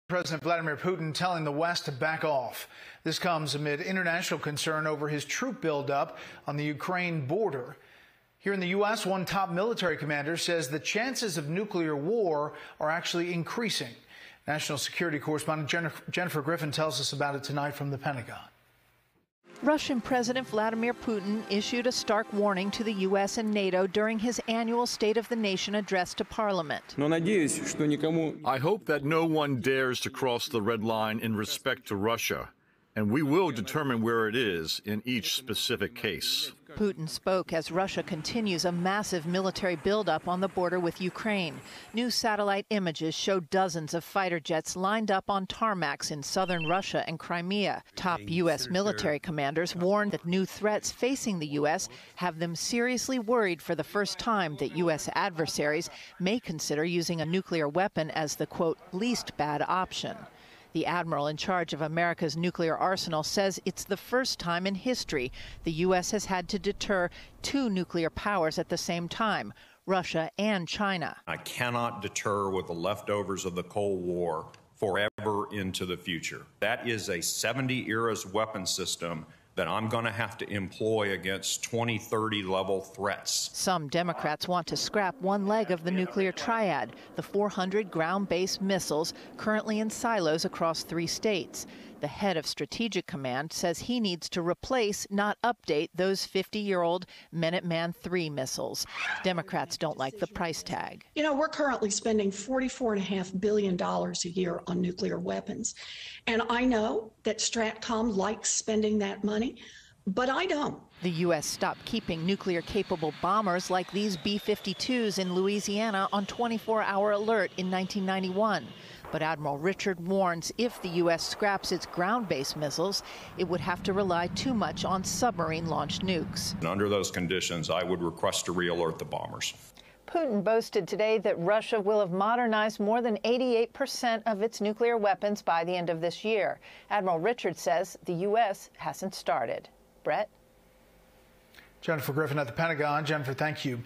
President Vladimir Putin telling the West to back off. This comes amid international concern over his troop buildup on the Ukraine border. Here in the U.S., one top military commander says the chances of nuclear war are actually increasing. National security correspondent Jennifer Griffin tells us about it tonight from the Pentagon. Russian President Vladimir Putin issued a stark warning to the U.S. and NATO during his annual State of the Nation address to Parliament. I hope that no one dares to cross the red line in respect to Russia, and we will determine where it is in each specific case. Putin spoke as Russia continues a massive military buildup on the border with Ukraine. New satellite images show dozens of fighter jets lined up on tarmacs in southern Russia and Crimea. Top U.S. military commanders warned that new threats facing the U.S. have them seriously worried for the first time that U.S. adversaries may consider using a nuclear weapon as the, quote, least bad option. The admiral in charge of America's nuclear arsenal says it's the first time in history the U.S. has had to deter two nuclear powers at the same time, Russia and China. I cannot deter with the leftovers of the Cold War forever into the future. That is a 70-era weapon system that I'm going to have to employ against 2030 level threats. Some Democrats want to scrap one leg of the nuclear triad, the 400 ground-based missiles currently in silos across 3 states. The head of Strategic Command says he needs to replace, not update, those 50-year-old Minuteman III missiles. Democrats don't like the price tag. You know, we're currently spending $44.5 billion a year on nuclear weapons. And I know that Stratcom likes spending that money, but I don't. The U.S. stopped keeping nuclear-capable bombers like these B-52s in Louisiana on 24-hour alert in 1991. But Admiral Richard warns if the U.S. scraps its ground-based missiles, it would have to rely too much on submarine-launched nukes. And under those conditions, I would request to re-alert the bombers. Putin boasted today that Russia will have modernized more than 88% of its nuclear weapons by the end of this year. Admiral Richard says the U.S. hasn't started. Brett? Jennifer Griffin at the Pentagon. Jennifer, thank you.